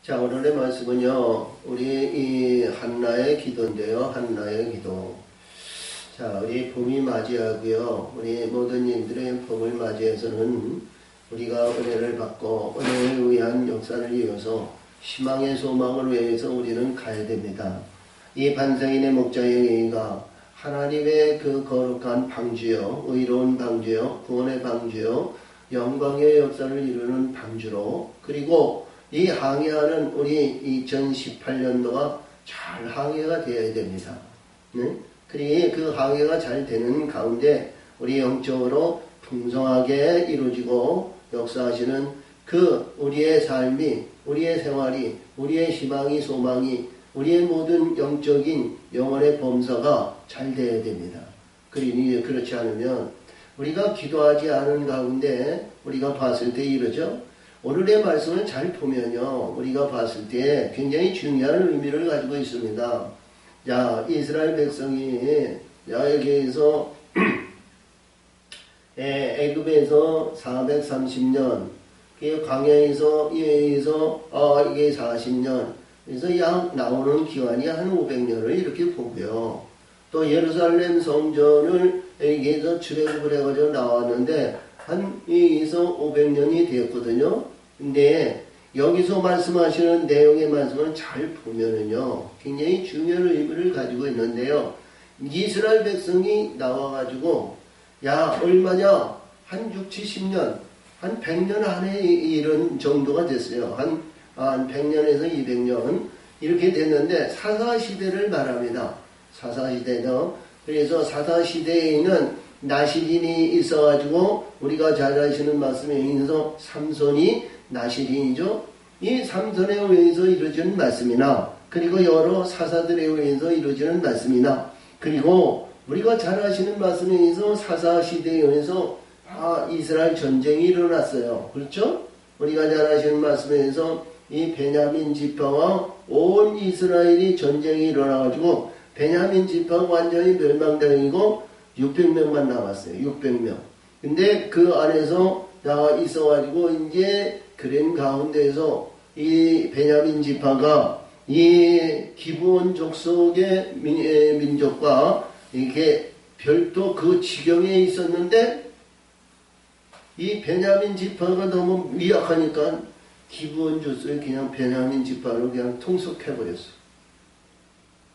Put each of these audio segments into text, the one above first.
자, 오늘의 말씀은요, 우리 이 한나의 기도인데요. 한나의 기도. 자, 우리 봄이 맞이하고요. 우리 모든 일들의 봄을 맞이해서는 우리가 은혜를 받고 은혜를 위한 역사를 이어서 희망의 소망을 위해서 우리는 가야 됩니다. 이 반성인의 목자영이가 하나님의 그 거룩한 방주요, 의로운 방주요, 구원의 방주요, 영광의 역사를 이루는 방주로, 그리고 이 항해하는 우리 2018년도가 잘 항해가 되어야 됩니다. 네? 그리고 그 항해가 잘 되는 가운데 우리 영적으로 풍성하게 이루어지고 역사하시는 그 우리의 삶이, 우리의 생활이, 우리의 희망이, 소망이, 우리의 모든 영적인 영혼의 범사가 잘 되어야 됩니다. 그러니 그렇지 않으면 우리가 기도하지 않은 가운데 우리가 봤을 때 이러죠. 오늘의 말씀을 잘 보면요, 우리가 봤을 때 굉장히 중요한 의미를 가지고 있습니다. 자, 이스라엘 백성이 여기에서 애굽에서 430년, 광야에서 이게 40년, 그래서 약 나오는 기간이 한 500년을 이렇게 보고요. 또 예루살렘 성전을 여기에서 출애굽을 해가지고 나왔는데 한 여기서 500년이 되었거든요. 근데 여기서 말씀하시는 내용의 말씀을 잘 보면은요, 굉장히 중요한 의미를 가지고 있는데요. 이스라엘 백성이 나와가지고 야 얼마냐, 한 6, 70년, 한 100년 안에 이런 정도가 됐어요. 한 100년에서 200년 이렇게 됐는데 사사시대를 말합니다. 사사시대도. 그래서 사사시대에는 나시린이 있어가지고 우리가 잘 아시는 말씀에 의해서 삼손이 나시린이죠. 이 삼손에 의해서 이루어지는 말씀이나, 그리고 여러 사사들에 의해서 이루어지는 말씀이나, 그리고 우리가 잘 아시는 말씀에 의해서 사사시대에 의해서 이스라엘 전쟁이 일어났어요. 그렇죠? 우리가 잘 아시는 말씀에 의해서 이 베냐민 지파와 온 이스라엘이 전쟁이 일어나가지고 베냐민 지파가 완전히 멸망당이고 600명만 남았어요. 600명. 근데 그 안에서 있어가지고 이제 그런 가운데에서 이 베냐민 지파가 이 기브온 족속의 민족과 이렇게 별도 그 지경에 있었는데 이 베냐민 지파가 너무 미약하니까 기브온 족속이 그냥 베냐민 지파로 그냥 통속해버렸어.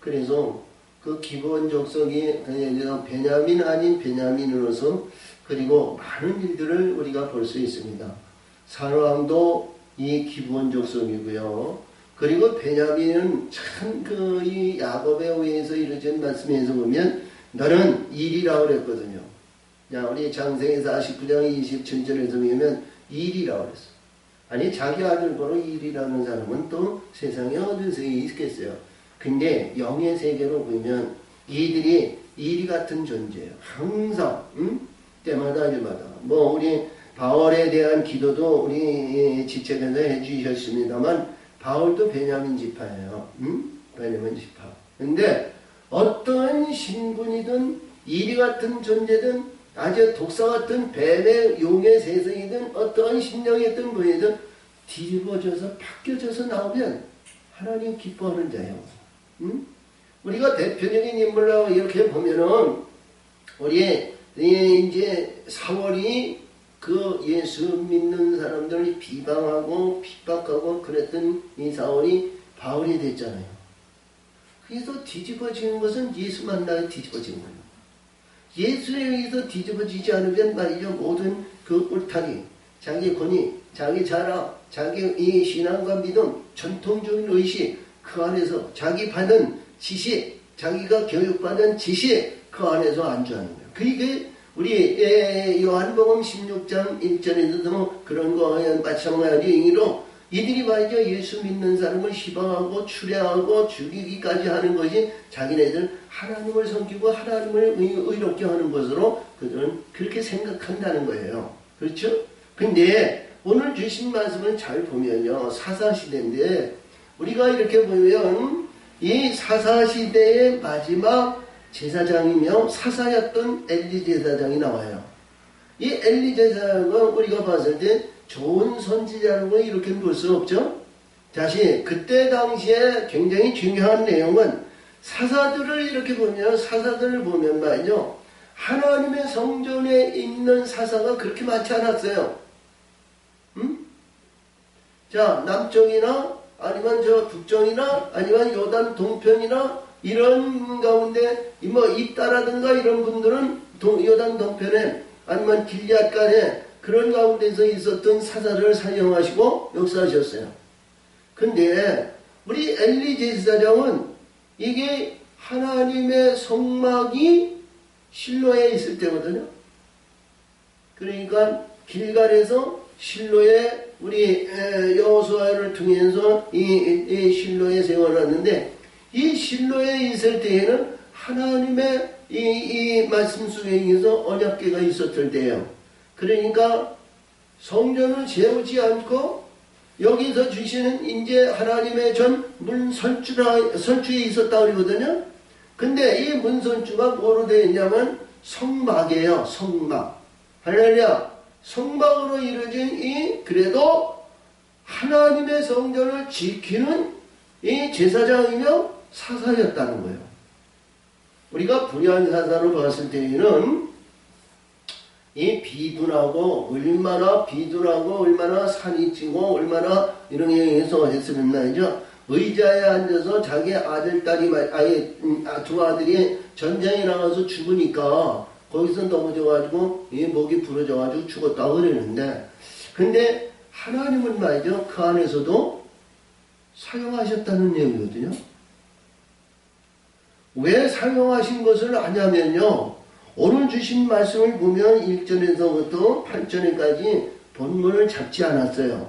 그래서 그 기브온 족속이 그냥 베냐민 아닌 베냐민으로서 그리고 많은 일들을 우리가 볼 수 있습니다. 사르왕도 이 기브온 족속이고요. 그리고 베냐민은 참 이 야곱에 의해서 이루어진 말씀에서 보면 너는 일이라고 그랬거든요. 야, 우리 장세기 49장 27절에서 보면 일이라고 그랬어. 아니 자기 아들 보러 일이라는 사람은 또 세상에 어디서 있겠어요. 근데 영의 세계로 보면 이들이 일 같은 존재예요. 항상 때마다 뭐 우리 바울에 대한 기도도 우리 지책에서 해주셨습니다만 바울도 베냐민 지파예요. 베냐민 지파. 근데 어떠한 신분이든 일 같은 존재든 아주 독사 같은 뱀의 용의 세상이든 어떠한 심령이든 뭐이든 뒤집어져서 바뀌어져서 나오면 하나님 기뻐하는 자예요. 우리가 대표적인 인물로 이렇게 보면은 우리 이제 4월이 그 예수 믿는 사람들을 비방하고 핍박하고 그랬던 이 4월이 바울이 됐잖아요. 그래서 뒤집어지는 것은 예수 만나게 뒤집어진 거예요. 예수에 의해서 뒤집어지지 않으면 말이죠, 모든 그 울타리, 자기 권위, 자기 자랑, 자기 이 신앙과 믿음, 전통적인 의식, 그 안에서 자기 받은 지식, 자기가 교육받은 지식, 그 안에서 안주하는 거예요. 그게 우리 요한복음 16장 1절에서도 그런 거와 마찬가지 의미로 이들이 말이죠, 예수 믿는 사람을 희방하고 추례하고 죽이기까지 하는 것이 자기네들 하나님을 섬기고 하나님을 의롭게 하는 것으로 그들은 그렇게 생각한다는 거예요. 그렇죠? 근데 오늘 주신 말씀을 잘 보면요, 사사시대인데 우리가 이렇게 보면 이 사사시대의 마지막 제사장이며 사사였던 엘리 제사장이 나와요. 이 엘리 제사장은 우리가 봤을 때 좋은 선지자라고 이렇게 볼 수 없죠? 다시 그때 당시에 굉장히 중요한 내용은 사사들을 이렇게 보면 사사들을 보면 말이죠. 하나님의 성전에 있는 사사가 그렇게 많지 않았어요. 자, 남쪽이나 아니면 저 북쪽이나 아니면 요단 동편이나 이런 가운데 뭐 입다라든가 이런 분들은 요단 동편에 아니면 길리앗간에 그런 가운데서 있었던 사사를 사용하시고 역사하셨어요. 근데 우리 엘리 제사장은 이게 하나님의 성막이 실로에 있을 때거든요. 그러니까 길갈에서 실로에 우리 여호수아를 통해서 이 실로에 세워놨는데 이 실로에 있을 때에는 하나님의 이 말씀 속에 의해서 언약궤가 있었을 때예요. 그러니까 성전을 세우지 않고 여기서 주시는 이제 하나님의 전 문설주에 있었다 그러거든요. 근데 이 문설주가 뭐로 되어 있냐면 성막이에요. 성막. 할렐루야. 성막으로 이루어진 그래도 하나님의 성전을 지키는 이 제사장이며 사사였다는 거예요. 우리가 불의한 사사로 봤을 때에는 이 비둔하고 얼마나 산이 찌고 얼마나 이런 게 의해서 했으면 말이죠. 의자에 앉아서 자기 아들, 딸이 두 아들이 전쟁에 나가서 죽으니까 거기서 넘어져가지고 이 목이 부러져가지고 죽었다고 그러는데 근데 하나님은 말이죠. 그 안에서도 사용하셨다는 내용이거든요. 왜 사용하신 것을 아냐면요. 오늘 주신 말씀을 보면 1절에서부터 8절까지 본문을 잡지 않았어요.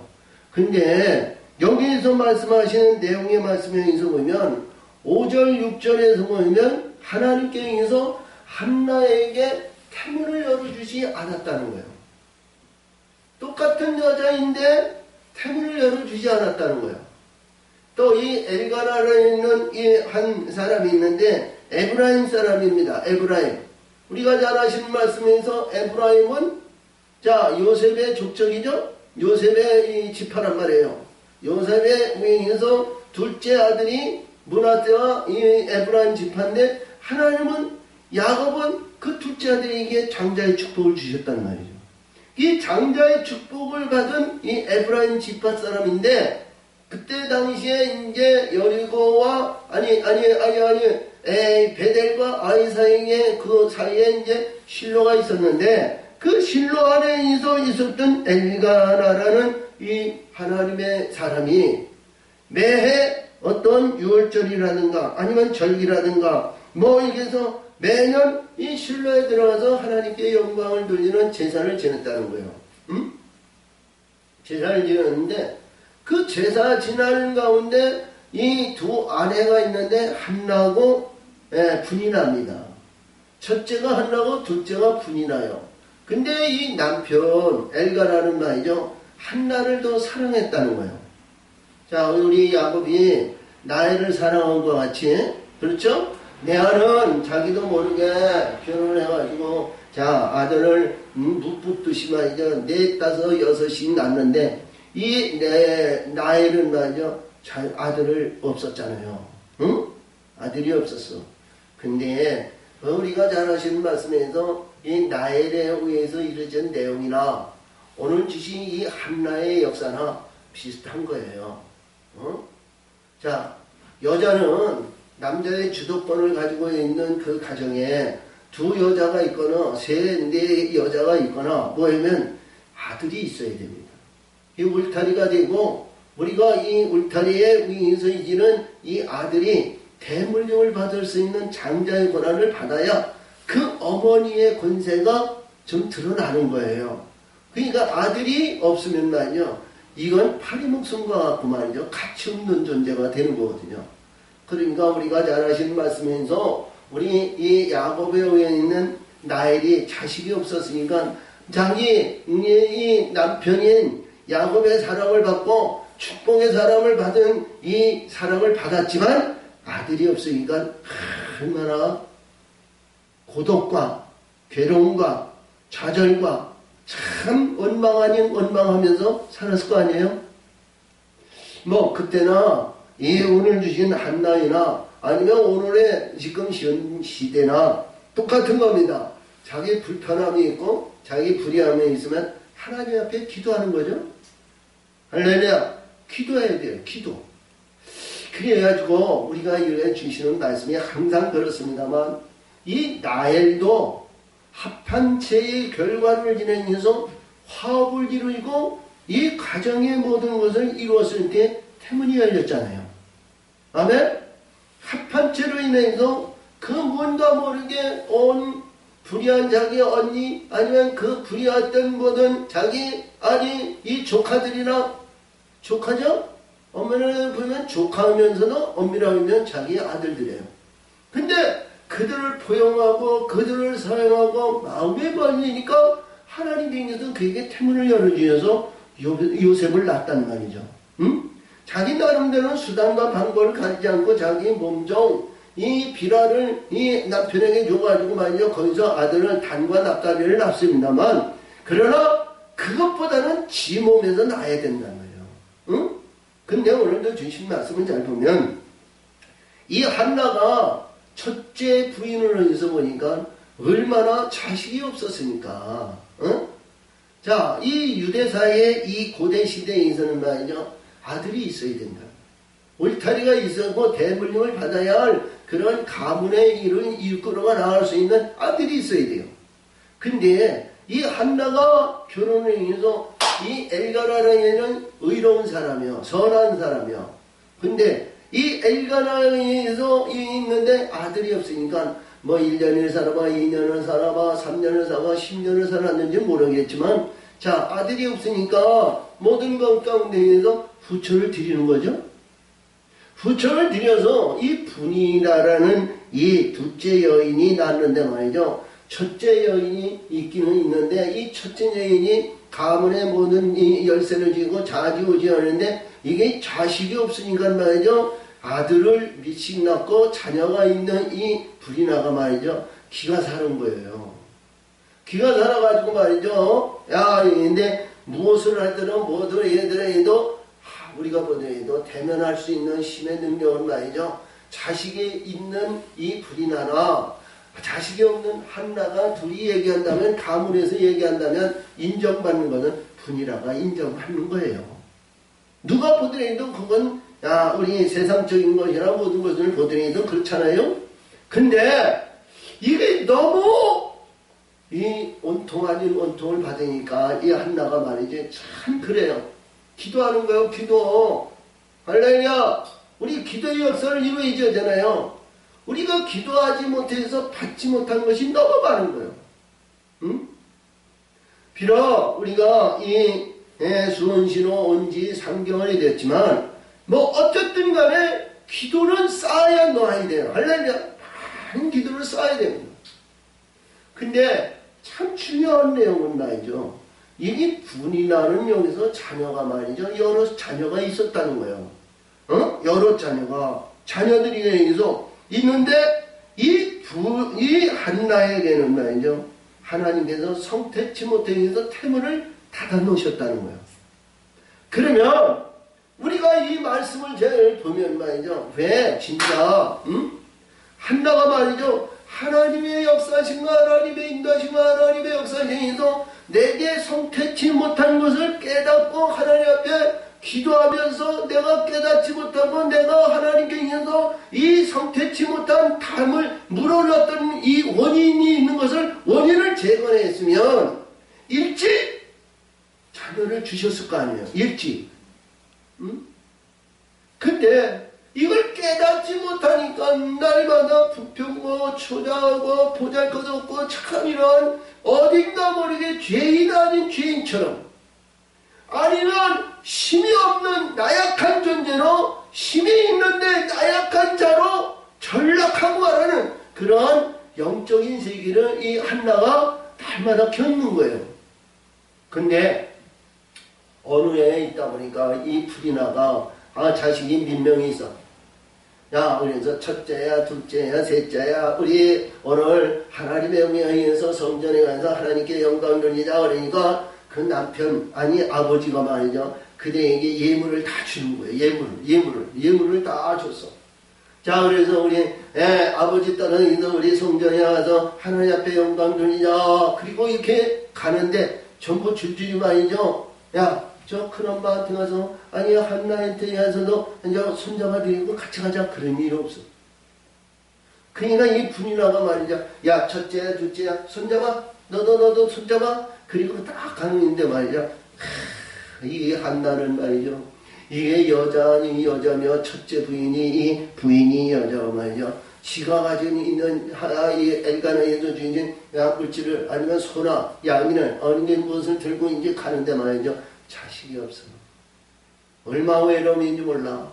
근데 여기에서 말씀하시는 내용의 말씀에 의해서 보면 5절, 6절에서 보면 하나님께 의해서 한나에게 태문을 열어주지 않았다는 거예요. 똑같은 여자인데 태문을 열어주지 않았다는 거예요. 또 이 엘가나에 있는 이 한 사람이 있는데 에브라임 사람입니다. 에브라임. 우리가 잘 아시는 말씀에서 에브라임은 자 요셉의 족적이죠. 요셉의 이 지파란 말이에요. 요셉의 위에서 둘째 아들이 므낫세와 이 에브라임 지파인데 하나님은 야곱은 그 둘째 아들에게 장자의 축복을 주셨단 말이죠. 이 장자의 축복을 받은 이 에브라임 지파 사람인데 그때 당시에 이제 여리고와 베델과 아이 사이에 그 사이에 이제 실로가 있었는데 그 실로 안에 있었던 엘가나라는 이 하나님의 사람이 매해 어떤 유월절이라든가 아니면 절기라든가 뭐 이래서 매년 이 실로에 들어가서 하나님께 영광을 돌리는 제사를 지냈다는 거예요. 제사를 지냈는데 그 제사 지나는 가운데 이 두 아내가 있는데 한나고 분이 납니다. 첫째가 한나고 둘째가 분이 나요. 근데 이 남편 엘가라는 말이죠. 한나를 더 사랑했다는 거예요. 자, 우리 야곱이 나를 사랑한 것 같이 그렇죠? 내 아는 자기도 모르게 결혼을 해가지고 자 아들을 묵붓듯이 말이죠. 4, 5, 6이 낳는데 이 내 나이는 말이죠. 아들을 없었잖아요. 응? 아들이 없었어. 근데 우리가 잘 아시는 말씀에서 이 나엘에 의해서 이루어진 내용이나 오늘 주신 이 한나의 역사나 비슷한 거예요. 자, 여자는 남자의 주도권을 가지고 있는 그 가정에 두 여자가 있거나 네 여자가 있거나 뭐냐면 아들이 있어야 됩니다. 이 울타리가 되고 우리가 이 울타리에 위에서 이기는 이 아들이 대물림을 받을 수 있는 장자의 권한을 받아야 그 어머니의 권세가 좀 드러나는 거예요. 그러니까 아들이 없으면 말이죠. 이건 파리 목숨과 같고 말이죠. 가치 없는 존재가 되는 거거든요. 그러니까 우리가 잘 아시는 말씀에서 우리 이 야곱에 의해 있는 나엘이 자식이 없었으니까 자기 이 남편인 야곱의 사랑을 받고 축복의 사랑을 받은 이 사랑을 받았지만 아들이 없으니까 얼마나 고독과 괴로움과 좌절과 참 원망 아닌 원망하면서 살았을 거 아니에요? 뭐 그때나 이 오늘 주신 한나이나 아니면 오늘의 지금 시대나 똑같은 겁니다. 자기 불편함이 있고 자기 불의함이 있으면 하나님 앞에 기도하는 거죠. 할렐루야. 기도해야 돼요. 기도. 그래가지고 우리가 이렇게 주시는 말씀이 항상 그렇습니다만 이 나엘도 합한 채의 결과를 진행해서 화합을 이루고 이 가정의 모든 것을 이루었을 때 태문이 열렸잖아요. 아멘? 합한 채로 인해서 그 뭔가 모르게 온 불의한 자기 언니 아니면 그 불의했던 모든 자기 아니 이 조카들이나 조카죠? 엄마를 보면 조카하면서도 엄밀하게 보면 자기 아들들이에요. 근데 그들을 포용하고 그들을 사랑하고 마음에 걸리니까 하나님께서 그에게 태문을 열어주셔서 요셉을 낳았단 말이죠. 응? 자기 나름대로 수단과 방법을 가지지 않고 자기 몸종 이 비라를 이 남편에게 줘가지고 말이죠. 거기서 아들을 단과 납다리를 낳습니다만 그러나 그것보다는 지 몸에서 낳아야 된단 말이에요. 응? 근데 오늘도 주신 말씀을 잘 보면 이 한나가 첫째 부인을 해서 보니까 얼마나 자식이 없었으니까 응? 자, 이 유대사의 이 고대 시대에서는 말이죠. 아들이 있어야 된다. 울타리가 있었고 대물림을 받아야 할 그런 가문의 일을 이끌어가 나갈 수 있는 아들이 있어야 돼요. 근데 이 한나가 결혼을 해서 이 엘가나에는 의로운 사람이요. 선한 사람이요. 근데 이 엘가나에서 있는데 아들이 없으니까 뭐 1년을 살아봐, 2년을 살아봐, 3년을 살아봐, 10년을 살았는지 모르겠지만 자, 아들이 없으니까 모든 것 가운데에서 후처를 드리는 거죠. 후처를 드려서 이 분이라라는 이 둘째 여인이 낳는데 말이죠. 첫째 여인이 있기는 있는데 이 첫째 여인이 가문의 모든 이 열쇠를 쥐고 좌지우지하는데 이게 자식이 없으니까 말이죠. 아들을 미식 낳고 자녀가 있는 이 불이나가 말이죠. 기가 사는 거예요. 기가 살아가지고 말이죠. 야, 근데 무엇을 하더라도 뭐든 얘들아도 우리가 보더라도 대면할 수 있는 힘의 능력은 말이죠. 자식이 있는 이 불이나나 자식이 없는 한나가 둘이 얘기한다면 가문에서 얘기한다면 인정받는 것은 분이라가 인정받는 거예요. 누가 보더라도 그건 야 우리 세상적인 것이나 모든 것을 보더라도 그렇잖아요. 근데 이게 너무 이 온통 아닌 온통을 받으니까 이 한나가 말이지 참 그래요. 기도하는 거예요. 기도. 할렐루야. 우리 기도의 역사를 이루어야 되잖아요. 우리가 기도하지 못해서 받지 못한 것이 너무 많은 거예요. 응? 비록 우리가 이 수원시로 온 지 3개월이 됐지만 뭐 어쨌든 간에 기도는 쌓아야 놓아야 돼요. 할렐루야. 많은 기도를 쌓아야 됩니다. 근데 참 중요한 내용은 말이죠. 이게 분이나는 여기서 자녀가 말이죠. 여러 자녀가 있었다는 거예요. 여러 자녀들이 여기서 있는데 이 한나에게는 말이죠. 하나님께서 성택치 못해서 태문을 닫아 놓으셨다는 거예요. 그러면 우리가 이 말씀을 잘 보면 말이죠. 왜 진짜 한나가 말이죠. 하나님의 역사신과 하나님의 인도하신과 하나님의 역사신에서 내게 성택치 못한 것을 깨닫고 하나님 앞에 기도하면서 내가 깨닫지 못하고 내가 하나님께 있어서 이 성택치 못한 담을 물어놨던 이 원인이 있는 것을 원인을 제거했으면 일찍 자녀를 주셨을 거 아니에요. 일찍. 근데 이걸 깨닫지 못하니까 날마다 부평고 초자하고 보잘것없고 참 이런 어딘가 모르게 죄인 아닌 죄인처럼 아니면 힘이 없는 나약한 존재로 힘이 있는데 나약한 자로 전락하고 말하는 그러한 영적인 세계를 이 한나가 날마다 겪는 거예요. 근데 어느 해에 있다 보니까 이 프리나가 자식이 몇 명이 있어. 야, 그래서 첫째야, 둘째야, 셋째야, 우리 오늘 하나님의 영광에 의해서 성전에 가서 하나님께 영광 돌리자 그러니까 그 남편, 아니 아버지가 말이죠. 그대에게 예물을 다 주는 거예요. 예물을 다 줬어. 자, 그래서 우리 아버지 따라서 우리 성전에 와서 하나님 앞에 영광 돌리자. 그리고 이렇게 가는데 전부 줄줄이 말이죠. 야, 저 큰엄마한테 가서 아니 한나한테 가서도 이제 손잡아 드리고 같이 가자. 그런 일 없어. 그러니까 이 분이나가 말이죠. 야, 첫째야 둘째야 손잡아. 너도 손잡아. 그리고 딱 가는데 말이죠. 이 한나는 말이죠. 이게 여자며 첫째 부인이 이 부인이 여자가 말이죠. 지가 가지고 있는 이 엘가나에서 주인 약불치를 아니면 소나 양이나 어느 무엇을 들고 이제 가는데 말이죠. 자식이 없어. 얼마나 외로움인지 몰라.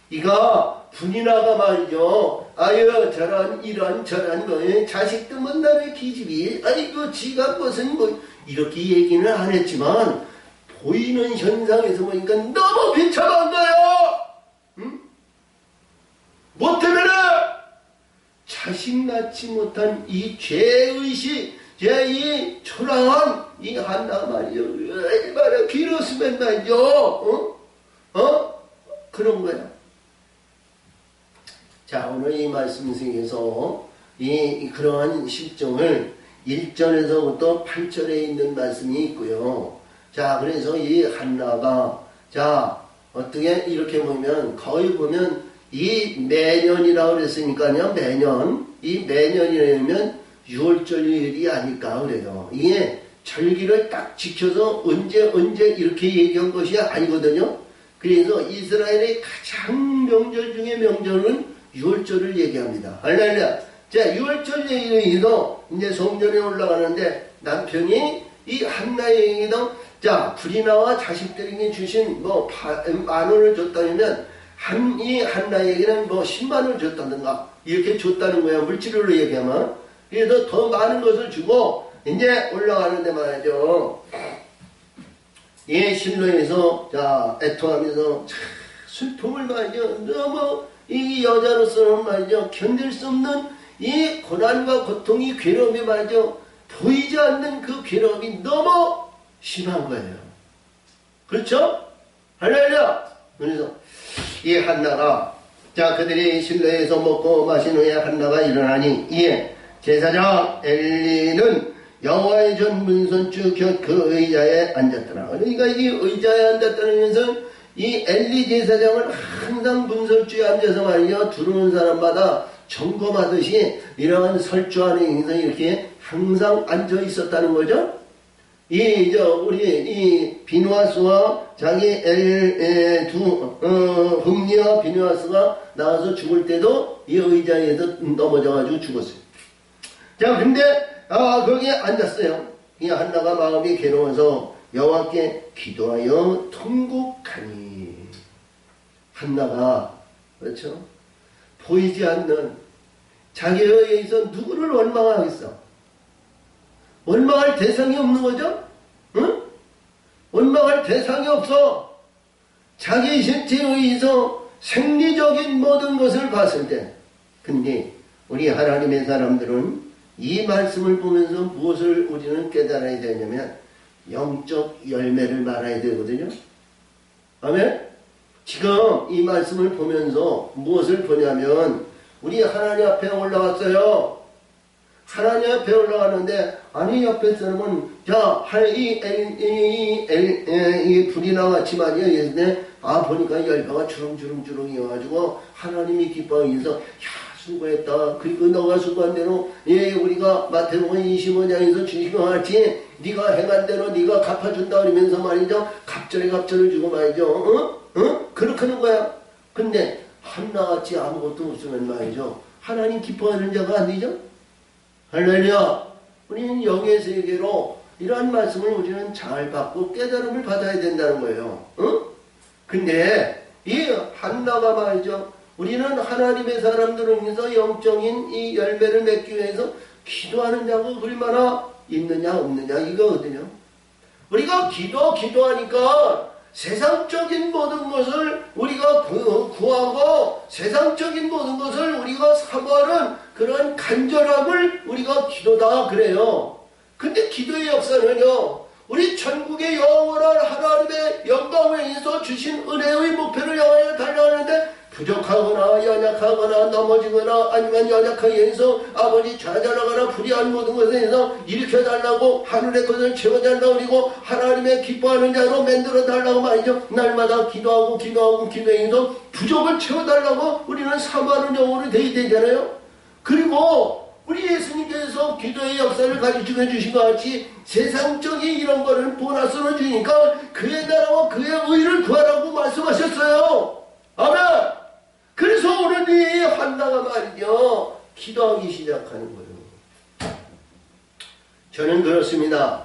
이가 분이나가 말이죠. 아유 저런 거에 자식도 못 나는 기집이 아이고 지가 무슨 뭐 이렇게 얘기는 안 했지만 보이는 현상에서 보니까 너무 비참한 거예요. 응? 뭐 때문에? 자식 낳지 못한 이 죄의식, 이 초라한 이 한나 말이죠. 얼마나 길었으면 말이죠. 그런 거야. 자, 오늘 이 말씀 속에서 그러한 실정을 1절에서부터 8절에 있는 말씀이 있고요. 자, 그래서 이 한나가, 자, 어떻게 이렇게 보면, 거의 보면, 이 매년이라고 그랬으니까요, 이 매년이라면 6월절일이 아닐까 그래요. 이게 절기를 딱 지켜서 언제 이렇게 얘기한 것이 아니거든요. 그래서 이스라엘의 가장 명절 중에 명절은 6월절을 얘기합니다. 할렐루야. 자, 6월절 얘기도 이제 성전에 올라가는데 남편이 이 한나에게도 자, 불이나와 자식들에게 주신 뭐 10,000원을 줬다면 이 한나에게는 뭐 10만원을 줬다든가 이렇게 줬다는 거야. 물질로 얘기하면. 그래서 더 많은 것을 주고 이제 올라가는데 말이죠. 이 실로에서 자 애통하면서 슬픔을 말이죠. 너무 이 여자로서는 말이죠. 견딜 수 없는 이 고난과 고통이 괴로움이 말이죠. 보이지 않는 그 괴로움이 너무 심한 거예요. 그렇죠? 할렐루야! 그래서 이 한나가 자 그들이 실내에서 먹고 마신 후에 한나가 일어나니 이에 제사장 엘리는 여호와의 전 문선주 곁 그 의자에 앉았더라. 그러니까 이 의자에 앉았다는 것은 이 엘리 제사장은 항상 문설주에 앉아서 말이요 들어오는 사람마다 점검하듯이 이러한 설주 안에 이렇게 항상 앉아 있었다는 거죠. 우리 이 비누아스와 자기 흠니와 비누아스가 나와서 죽을 때도 이 의자에서 넘어져가지고 죽었어요. 자, 근데 거기에 앉았어요. 이 한나가 마음이 괴로워서 여호와께 기도하여 통곡하니. 한나가 그렇죠? 보이지 않는 자기에 의해서 누구를 원망하겠어? 원망할 대상이 없는 거죠? 응? 원망할 대상이 없어. 자기 실체에 의해서 생리적인 모든 것을 봤을 때. 근데 우리 하나님의 사람들은 이 말씀을 보면서 무엇을 우리는 깨달아야 되냐면 영적 열매를 말아야 되거든요. 아멘? 지금 이 말씀을 보면서 무엇을 보냐면 우리 하나님 앞에 올라왔어요. 하나님 앞에 올라가는데 아니 옆에 사람은 이 불이 나왔지 말이야. 보니까 열매가 주렁주렁 이어가지고 하나님이 기뻐하면서 수고했다. 그리고 너가 수고한 대로 우리가 마태복음 25장에서 주신 것 같이 네가 행한 대로 네가 갚아준다 그러면서 말이죠. 갑절을 주고 말이죠. 그렇게 하는 거야. 근데 한나같이 아무것도 없으면 말이죠. 하나님 기뻐하는 자가 아니죠. 할렐루야. 우리는 영의 세계로 이러한 말씀을 우리는 잘 받고 깨달음을 받아야 된다는 거예요. 근데 이 한나가 말이죠. 우리는 하나님의 사람들을 위해서 영적인 이 열매를 맺기 위해서 기도하는 자가 얼마나 있느냐 없느냐 이거거든요. 우리가 기도하니까 세상적인 모든 것을 우리가 구하고 세상적인 모든 것을 우리가 사모하는 그런 간절함을 우리가 기도다 그래요. 근데 기도의 역사는요. 우리 천국의 영원한 하나님의 영광을 위해서 주신 은혜의 목표를 향하여 달려가는데 부족하거나 연약하거나 넘어지거나 아니면 연약하게 해서 아버지 좌절하거나 불의한 모든 것에 대해서 일으켜달라고 하늘의 것을 채워달라고 그리고 하나님의 기뻐하는 자로 만들어달라고 말이죠. 날마다 기도하고 기도해서 부족을 채워달라고 우리는 사모하는 영혼이 되어야 되잖아요. 그리고 우리 예수님께서 기도의 역사를 가르쳐 주신 것 같이 세상적인 이런 거를 보너스로 주니까 그의 나라와 그의 의를 구하라고 말씀하셨어요. 아멘. 그래서 오늘 이 한나가 말이죠. 기도하기 시작하는 거예요. 저는 그렇습니다.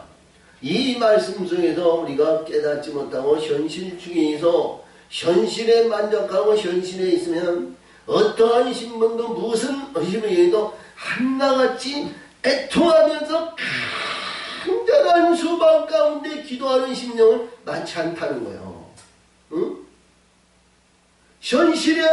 이 말씀 속에서 우리가 깨닫지 못하고 현실 중에서 현실에 만족하고 현실에 있으면 어떠한 신분도 무슨 의심이어도 한나같이 애통하면서 간절한 소망 가운데 기도하는 심령은 많지 않다는 거예요. 응? 현실에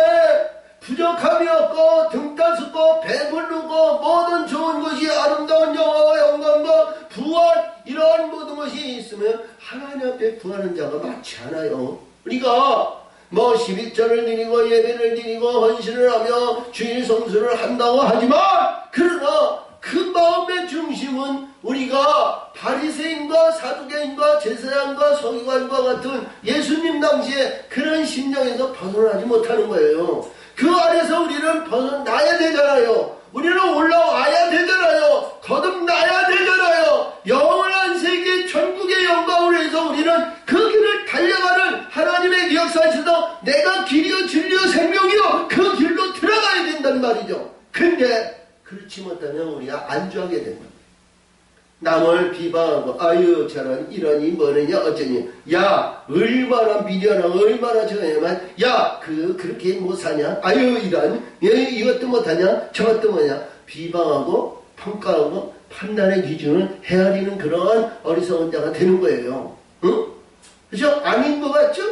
부족함이 없고 등 따숩고 배부르고 모든 좋은 것이 아름다운 영화와 영광과 부활 이러한 모든 것이 있으면 하나님 앞에 구하는 자가 많지 않아요. 우리가 뭐 11절을 드리고 예배를 드리고 헌신을 하며 주일 성수를 한다고 하지만 그러나 그 마음의 중심은 우리가 바리새인과 사두개인과 제사장과 서기관과 같은 예수님 당시에 그런 심령에서 벗어나지 못하는 거예요. 그 안에서 우리는 벗어나야 되잖아요. 우리는 올라와야 되잖아요. 거듭나야 되잖아요. 영원한 세계 천국의 영광을 위해서 우리는 그 길을 달려가는 하나님의 역사에서 내가 길이요 진리요 생명이요 그 길로 들어가야 된단 말이죠. 근데 그렇지 못하면 우리가 안주하게 됩니다. 남을 비방하고 아유 저런 이러니 뭐느냐 어쩌니 야 얼마나 미련하고 얼마나 저냐만 야 그렇게 못 사냐 아유 이런 이것도 못하냐 저것도 뭐냐 비방하고 평가하고 판단의 기준을 헤아리는 그러한 어리석은 자가 되는 거예요. 응? 그죠? 아닌 것 같죠?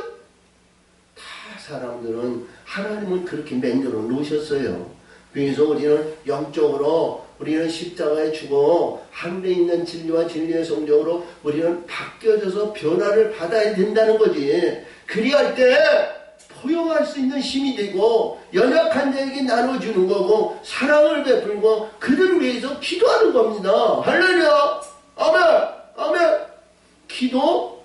다 사람들은 하나님은 그렇게 만들어 놓으셨어요. 그래서 우리는 영적으로 우리는 십자가에 죽어 하늘에 있는 진리와 진리의 성령으로 우리는 바뀌어져서 변화를 받아야 된다는 거지. 그리할 때 포용할 수 있는 힘이 되고 연약한 자에게 나눠주는 거고 사랑을 베풀고 그들을 위해서 기도하는 겁니다. 할렐루야. 아멘. 아멘. 기도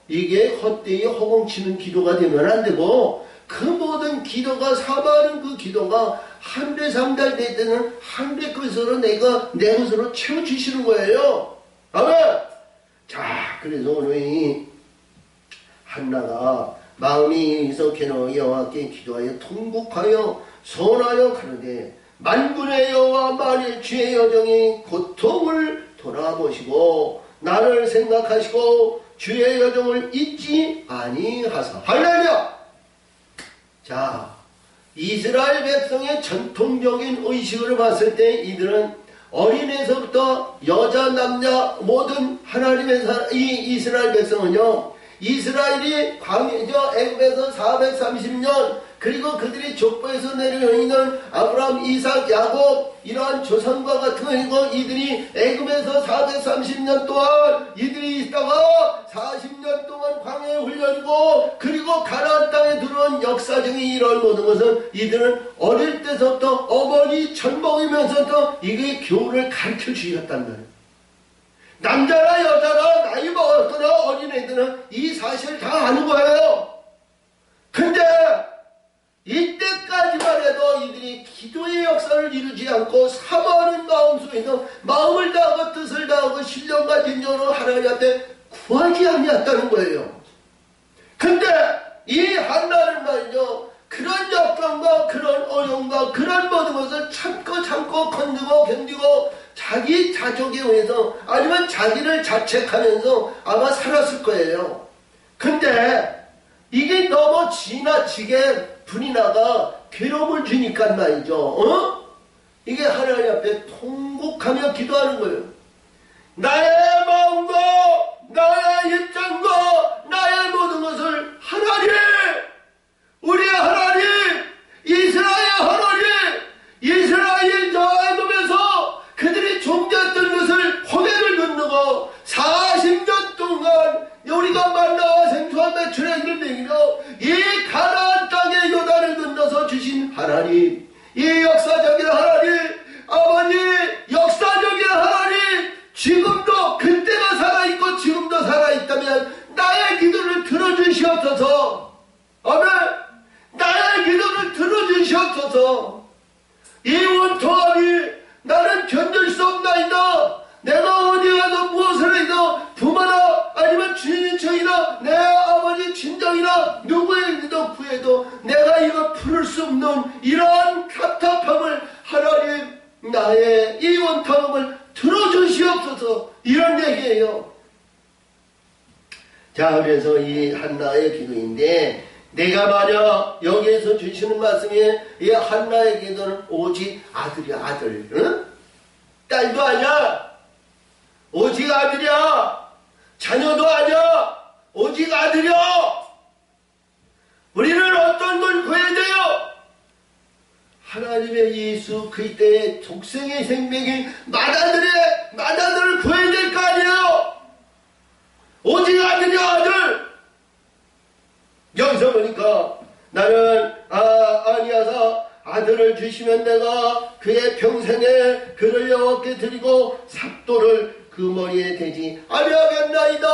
이게 헛되이 허공치는 기도가 되면 안 되고 그 모든 기도가 사모하는 그 기도가 하늘에 상달될 때는 하늘의 것으로 내가 내 것으로 채워주시는 거예요. 아멘. 자, 그래서 오늘 이 한나가 마음이 이석해노 여호와께 기도하여 통곡하여 소원하여 가로되 만군의 여호와 만일 주의 여정이 고통을 돌아보시고 나를 생각하시고 주의 여정을 잊지 아니하사. 할렐루야. 자, 이스라엘 백성의 전통적인 의식을 봤을 때 이들은 어린애서부터 여자 남자 모든 하나님의 이 이스라엘 백성은요 이스라엘이 애굽에서 430년 그리고 그들이 족보에서 내려오는 아브라함, 이삭, 야곱 이러한 조상과 같은 거이고 이들이 애굽에서 430년 동안 이들이 있다가 40년 동안 광야에 훈련이고 그리고 가나안 땅에 들어온 역사적인 이런 모든 것은 이들은 어릴 때부터 어머니 젖 먹이면서부터 이게 교훈을 가르쳐 주셨단 말이에요. 남자나 여자나 나이 먹었거나 어린애들은 이 사실을 다 아는 거예요. 근데 이때까지만 해도 이들이 기도의 역사를 이루지 않고 사모하는 마음 속에서 마음을 다하고 뜻을 다하고 신령과 진정으로 하나님 앞에 구하지 아니했다는 거예요. 근데 이 한나는 말이죠. 그런 역경과 그런 어려움과 그런 모든 것을 참고 견디고 자기 자족에 의해서 아니면 자기를 자책하면서 아마 살았을 거예요. 근데 이게 너무 지나치게 불이 나가 괴로움을 주니까 말이죠. 이게 하나님 앞에 통곡하며 기도하는 거예요. 나의 마음과 나의 입장과 나의 모든 것을 하나님, 우리 하나님, 이스라엘 하나님, 이스라엘 저 애굽에서 그들이 종되었던 것을 호배를 누르고 이 역사적인 하나님, 아버지 역사적인 하나님, 지금도 그때가 살아있고 지금도 살아있다면 나의 기도를 들어주시옵소서. 아멘. 나의 기도를 들어주시옵소서. 이 원통함이 나는 견딜 수 없나이다. 내가 어디 가서 무엇을 해도 부모나 아니면 주인청이나 내 아버지 친정이나 누구에게도 구해도 내가 이거 풀을 수 없는 이러한 답답함을 하나님 나의 이 원통함을 들어주시옵소서. 이런 얘기예요. 자, 그래서 이 한나의 기도인데 내가 만약 여기에서 주시는 말씀이 이 한나의 기도는 오직 아들이야, 아들. 응? 딸도 아니야. 오직 아들이야. 자녀도 아니야. 오직 아들이야. 우리는 어떤 걸 구해야 돼요? 하나님의 예수 그리스도의 독생의 생명이 마다들을 구해야 될 거 아니에요? 오직 아들이야, 아들. 여기서 보니까 나는 아니하사 아들을 주시면 내가 그의 평생에 그를 여호와께 드리고 삭도를 그 머리에 대지 아니하겠나이다.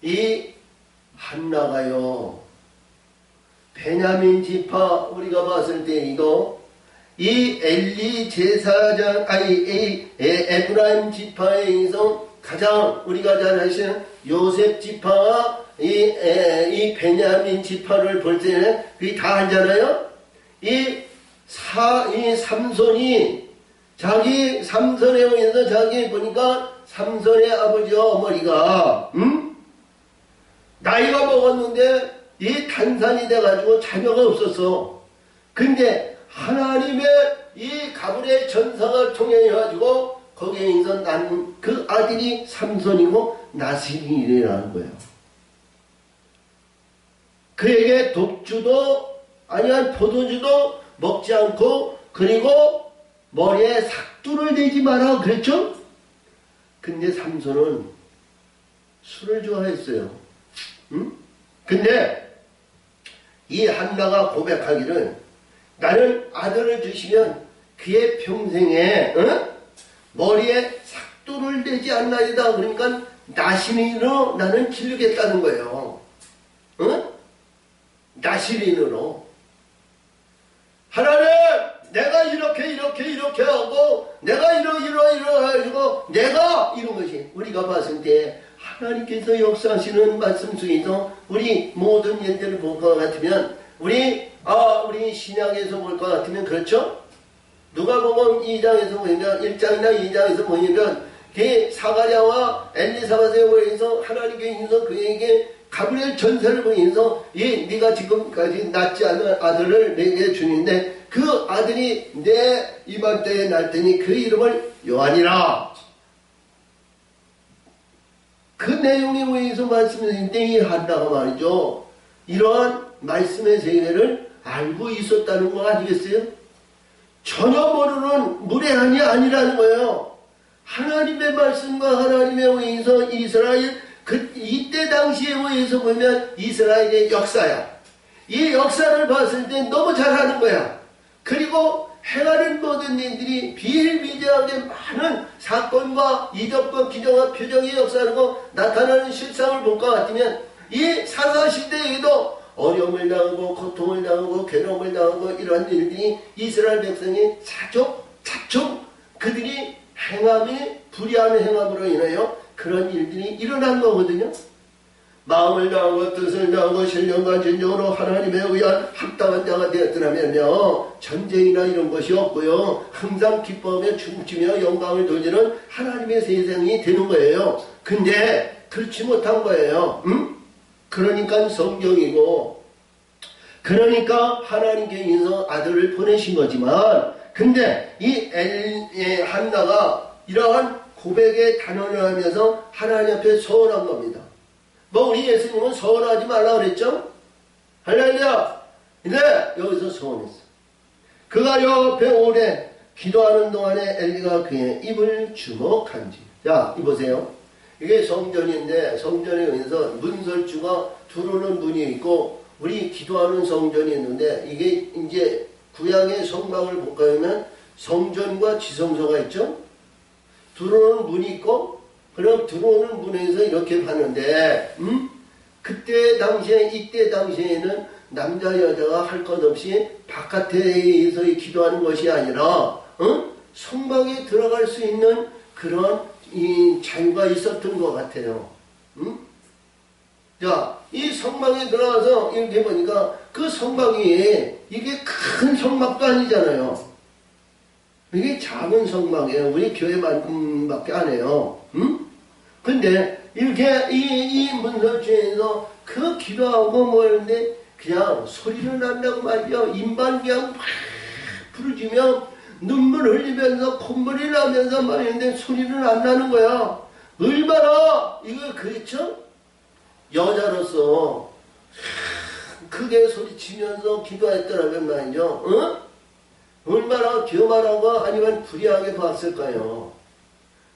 이 한나가요, 베냐민 지파 우리가 봤을 때 이 엘리 제사장 이 에브라임 지파에 의해서 가장 우리가 잘 아시는 요셉 지파와 이 베냐민 지파를 볼 때는 그게 다 알잖아요. 이 삼손이 삼손에 의해서 자기 보니까 삼손의 아버지와 어머니가 나이가 먹었는데 이 단산이 돼가지고 자녀가 없었어. 근데 하나님의 이 가브리엘 전사가 통행해가지고 거기에서 난 그 아들이 삼손이고 나시린이라는 거예요. 그에게 독주도 아니면 포도주도 먹지 않고 그리고 머리에 삭두를 대지 마라 그랬죠? 근데 삼손은 술을 좋아했어요. 응? 근데 이 한나가 고백하기를 나는 아들을 주시면 그의 평생에 머리에 삭도를 대지 않나이다. 그러니까 나시린으로 나는 기르겠다는 거예요. 나시린으로. 하나님, 내가 이렇게 하고 내가 이러고 내가 이런 것이 우리가 봤을 때 하나님께서 역사하시는 말씀 중에서 우리 모든 일들을 볼 것 같으면 우리 신약에서 볼 것 같으면 그렇죠? 누가복음 2장에서 보면 1장이나 2장에서 보면 그 사가랴와 엘리사벳에 의해서 하나님께서 그에게 가브리엘 전사를 보면서 네가 지금까지 낳지 않은 아들을 내게 주는데 그 아들이 내 이맘때에 날 테니 그 이름을 요한이라. 그 내용에 의해서 말씀드리는데 이 한나가 말이죠. 이러한 말씀의 세계를 알고 있었다는 거 아니겠어요? 전혀 모르는 무례한이 아니라는 거예요. 하나님의 말씀과 하나님에 의해서 이스라엘 이때 당시에 의해서 보면 이스라엘의 역사야. 이 역사를 봤을 때 너무 잘하는 거야. 그리고 행하는 모든 일들이 비일비재하게 많은 사건과 이적과 기적과 표정의 역사로 나타나는 실상을 볼 것 같으면 이 사사시대에도 어려움을 당하고 고통을 당하고 괴로움을 당하고 이러한 일들이 이스라엘 백성이 차족 그들이 불의한 행함으로 인하여 그런 일들이 일어난 거거든요. 마음을 다하고 뜻을 다하고 신령과 진정으로 하나님에 의한 합당한 자가 되었더라면요 전쟁이나 이런 것이 없고요 항상 기뻐하며 춤추며 영광을 돌리는 하나님의 세상이 되는 거예요. 근데 그렇지 못한 거예요. 그러니까 성경이고 그러니까 하나님께서 아들을 보내신 거지만 근데 이 한나가 이러한 고백의 단언을 하면서 하나님 앞에 서원한 겁니다. 우리 예수님은 서원하지 말라 그랬죠? 할렐루야! 근데 여기서 서원했어. 그가 옆에 오래 기도하는 동안에 엘리가 그의 입을 주목한지. 자, 이 보세요. 이게 성전인데 성전에 의해서 문설주가 두르는 문이 있고 우리 기도하는 성전이 있는데 이게 이제 구약의 성막을 볼까 하면 성전과 지성소가 있죠. 들어오는 문이 있고 그럼 들어오는 문에서 이렇게 봤는데 그때 당시에 이때 당시에는 남자 여자가 할 것 없이 바깥에서 기도하는 것이 아니라 성막에 들어갈 수 있는 그런 이 자유가 있었던 것 같아요. 자, 이 성막에 들어가서 이렇게 보니까 그 성막이 이게 큰 성막도 아니잖아요. 이게 작은 성막이에요. 우리 교회만큼밖에 안 해요. 근데 이렇게 이 문설주에서 그 기도하고 뭐 하는데 그냥 소리는 난다고 말이죠. 입만 그냥 막 부르짖으면 눈물 흘리면서 콧물이 나면서 말이는데 소리는 안 나는 거야. 얼마나 이거 그렇죠? 여자로서 크게 소리치면서 기도했더라면 말이죠. 얼마나 교만하고 아니면 불의하게 봤을까요?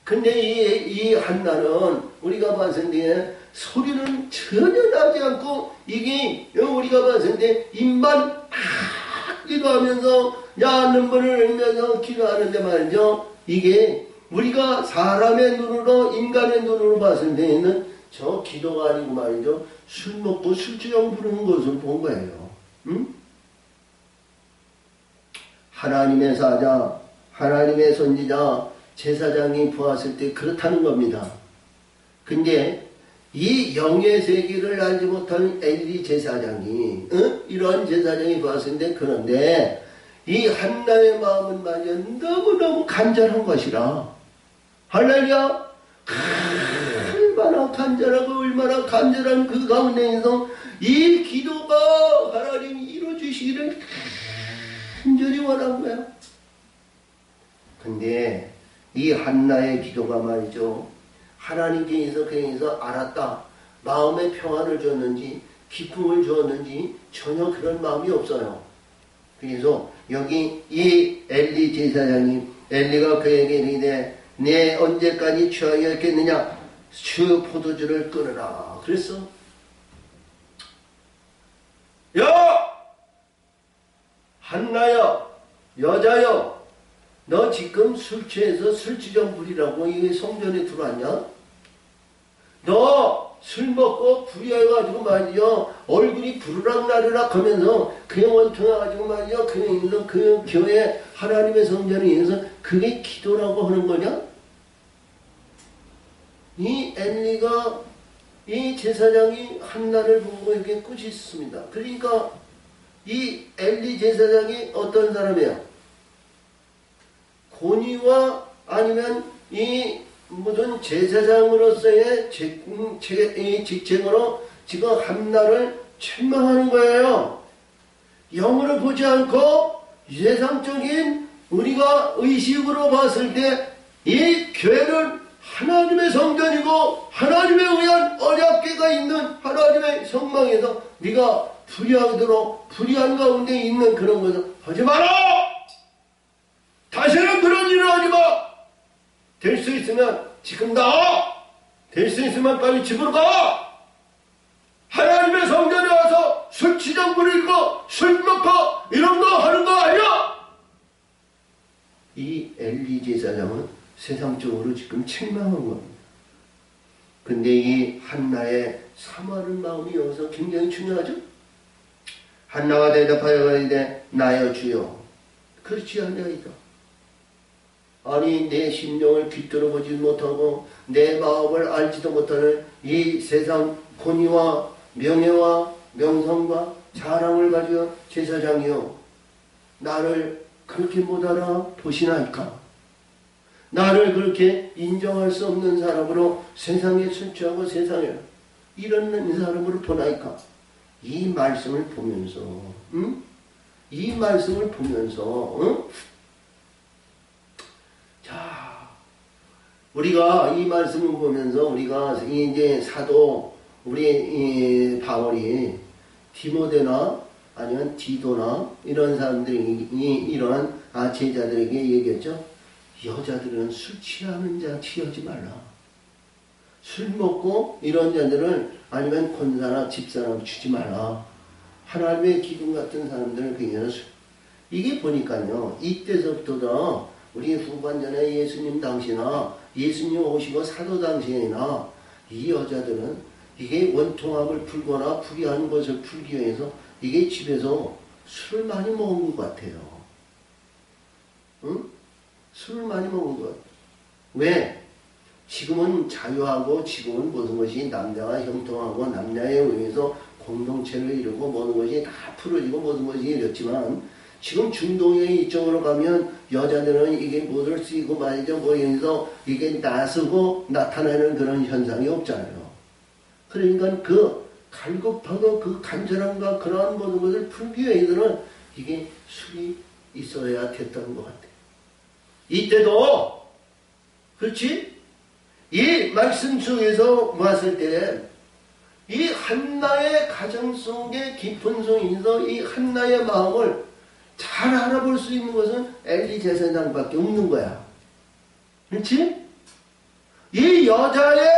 근데 이 한나는 우리가 봤을 때 소리는 전혀 나지 않고 이게 우리가 봤을 때 입만 막 기도하면서 눈물을 흘리면서 기도하는데 말이죠. 이게 우리가 사람의 눈으로 인간의 눈으로 봤을 때는 저 기도가 아니고 말이죠. 술 먹고 술주정 부르는 것을 본 거예요. 하나님의 사자, 하나님의 선지자, 제사장이 보았을 때 그렇다는 겁니다. 근데 이 영의 세계를 알지 못하는 엘리 제사장이 이런 제사장이 보았을 때 그런데 이 한나의 마음은 말이야 너무너무 간절한 것이라 할렐루야 얼마나 간절하고 얼마나 간절한 그 가운데에서 이 기도가 하나님이 이루어주시기를 간절히 원한 거야. 근데 이 한나의 기도가 말이죠. 하나님께서 그에서 알았다. 마음의 평안을 줬는지 기쁨을 주었는지 전혀 그런 마음이 없어요. 그래서 여기 이 엘리 제사장이 엘리가 그에게 이르되 내 언제까지 취하여 있겠느냐 주 포도주를 끊으라 그랬어. 야 한나야 여자여 너 지금 술 취해서 술주정 부리라고 이 성전에 들어왔냐? 너 술 먹고 부리해가지고 말이요 얼굴이 부르락나르락 하면서 그냥 원통해가지고 말이요 그냥 있는 그 교회 하나님의 성전에 의해서 그게 기도라고 하는 거냐? 이 엘리가 이 제사장이 한나를 보고 이렇게 꾸짖습니다. 그러니까 이 엘리 제사장이 어떤 사람이야? 권위와 아니면 이 무슨 제사장으로서의 직책으로 지금 한나를 책망하는 거예요. 영으로 보지 않고 세상적인 우리가 의식으로 봤을 때 이 교회는 하나님의 성전이고 하나님에 의한 언약궤가 있는 하나님의 성막에서 네가 불의하도록 불의한 가운데 있는 그런 것을 하지 마라! 다시는 그런 일을 하지 마! 될 수 있으면 지금 나와! 될 수 있으면 빨리 집으로 가! 하나님의 성전에 와서 술 치정 부리고 술 먹고 이런 거 하는 거 아니야! 이 엘리 제사장은 세상적으로 지금 책망한 겁니다. 근데 이 한나의 사모하는 마음이 여기서 굉장히 중요하죠? 한나가 대답하여 가리되 나여 주여 그렇지 아니하이다. 아니 내 심령을 귀뚫어 보지 못하고 내 마음을 알지도 못하는 이 세상 권위와 명예와 명성과 자랑을 가지고 제사장이여 나를 그렇게 못 알아보시나이까? 나를 그렇게 인정할 수 없는 사람으로 세상에 순추하고 세상에 이런 사람으로 보나이까? 이 말씀을 보면서 이 말씀을 보면서 자, 우리가 이 말씀을 보면서 우리가 이제 사도 우리 바울이 디모데나 아니면 디도나 이런 사람들이 이런 제자들에게 얘기했죠. 여자들은 술 취하는 자 취하지 말라. 술 먹고 이런 자들을 아니면 권사나 집사람 주지 말라. 하나님의 기둥 같은 사람들은 굉장히 이게 보니까요. 이때서부터 우리 후반전에 예수님 당시나 예수님 오시고 사도 당시에나 이 여자들은 이게 원통함을 풀거나 불의한 것을 풀기 위해서 이게 집에서 술을 많이 먹은 것 같아요. 응? 술을 많이 먹은 것 같아요. 왜? 지금은 자유하고 지금은 모든 것이 남자가 형통하고 남녀에 의해서 공동체를 이루고 모든 것이 다 풀어지고 모든 것이 이렇지만 지금 중동의 이쪽으로 가면 여자들은 이게 못을 쓰고 말이죠. 모여서 이게 나서고 나타나는 그런 현상이 없잖아요. 그러니까 그 갈급하고 그 간절함과 그러한 모든 것을 풀기 위해서는 이게 술이 있어야 됐던 것 같아요. 이때도 그렇지? 이 말씀 속에서 봤을 때 이 한나의 가정 속에 깊은 속에서 이 한나의 마음을 잘 알아볼 수 있는 것은 엘리 제사장밖에 없는 거야. 그렇지? 이 여자의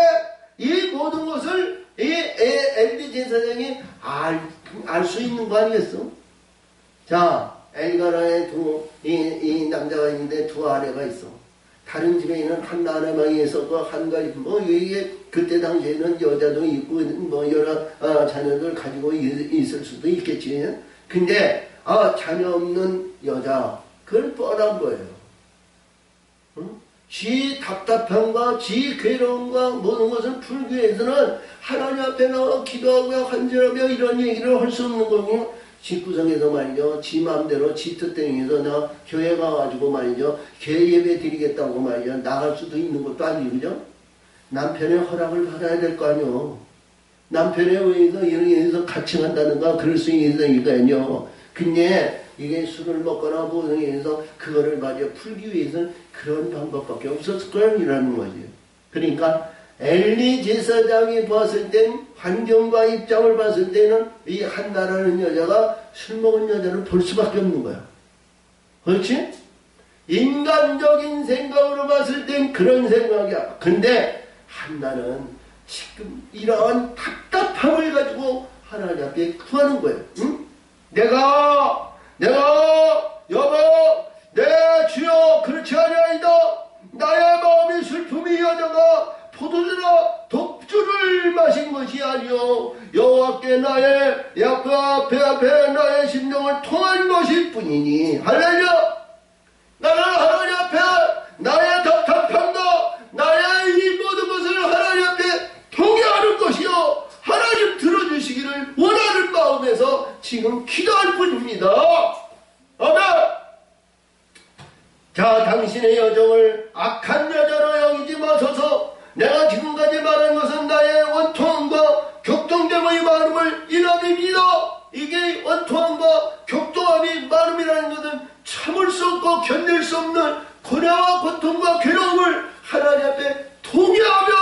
이 모든 것을 이 엘리 제사장이 알 수 있는 거 아니겠어? 자, 엘가나에 이 남자가 있는데 두 아내가 있어. 다른 집에 있는 한나 하나만 있었고 한 가지 이게 그때 당시에는 여자도 있고 여러 자녀들 가지고 있을 수도 있겠지. 근데 자녀 없는 여자 그건 뻔한 거예요. 응? 지 답답함과 지 괴로움과 모든 것을 풀기 위해서는 하나님 앞에 나와 기도하며 간절하며 이런 얘기를 할 수 없는 거고 집구석에서 말이죠. 지 마음대로 지 뜻대로 나 교회 가가지고 말이죠. 교회 예배 드리겠다고 말이죠. 나갈 수도 있는 것도 아니고 그죠? 남편의 허락을 받아야 될 거 아니요. 남편에 의해서 이런 일에서 같이 간다든가 그럴 수 있는 거 아니요. 근데 이게 술을 먹거나 뭐에 의해서 그거를 말이죠. 풀기 위해서는 그런 방법밖에 없었을 거라는 거지. 그러니까 엘리 제사장이 봤을 땐 환경과 입장을 봤을 때는 이 한나라는 여자가 술 먹은 여자를 볼 수밖에 없는 거야. 그렇지? 인간적인 생각으로 봤을 땐 그런 생각이야. 근데 한나는 지금 이러한 답답함을 가지고 하나님 앞에 구하는 거예요. 응? 내가 여보 내 주여 그렇지 아니하이다. 나의 마음의 슬픔이 여자가 포도주나 독주를 마신 것이 아니요 여호와께 나의 그 앞에 나의 심령을 통한 것일 뿐이니 할렐루야. 나는 하나님 앞에 나의 답답함과 나의 이 모든 것을 하나님 앞에 통해하는 것이요 하나님 들어주시기를 원하는 마음에서 지금 기도할 뿐입니다. 아멘. 자, 당신의 여정을 악한 여자로 여기지 마소서. 내가 지금까지 말한 것은 나의 원통함과 격동됨의 마음을 인함입니다. 이게 원통함과 격동함이 마음이라는 것은 참을 수 없고 견딜 수 없는 고뇌와 고통과 괴로움을 하나님 앞에 통해하며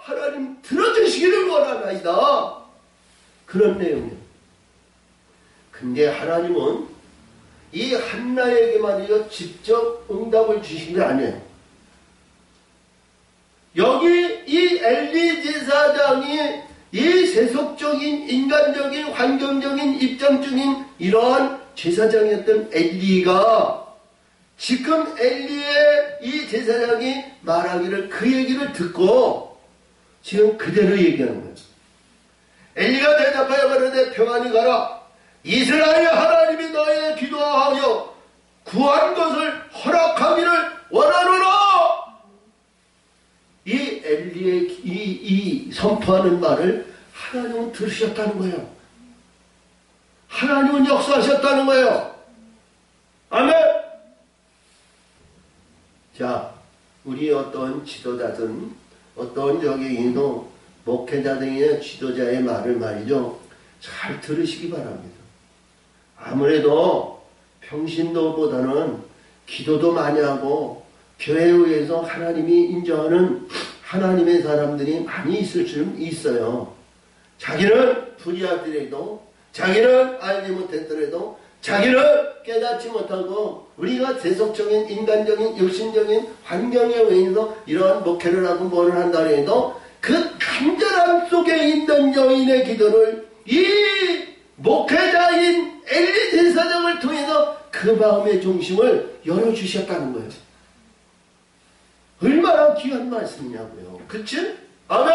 하나님 들어주시기를 원하나이다. 그런 내용이에요. 근데 하나님은 이 한나에게만이요 직접 응답을 주신 게 아니에요. 여기 이 엘리 제사장이 이 세속적인 인간적인 환경적인 입장적인 이러한 제사장이었던 엘리가 지금 엘리의 이 제사장이 말하기를 그 얘기를 듣고 지금 그대로 얘기하는 거예요. 엘리가 대답하여 가로되 평안히 가라. 이스라엘 하나님이 너의 기도하여 구한 것을 허락하기를 원하노라. 이 엘리의 이 선포하는 말을 하나님은 들으셨다는 거예요. 하나님은 역사하셨다는 거예요. 아멘. 자, 우리 어떤 지도자든 어떤 여기인도 목회자 등의 지도자의 말을 말이죠. 잘 들으시기 바랍니다. 아무래도 평신도보다는 기도도 많이 하고 교회에 의해서 하나님이 인정하는 하나님의 사람들이 많이 있을 줄 있어요. 자기는 불의하더라도 자기는 알지 못했더라도 자기는 깨닫지 못하고 우리가 세속적인 인간적인 육신적인 환경에 의해서 이러한 목회를 하고 뭐를 한다 해도 그 간절함 속에 있는 여인의 기도를 이 목회자 그 마음의 중심을 열어주셨다는 거예요. 얼마나 귀한 말씀이냐고요. 그치? 아멘!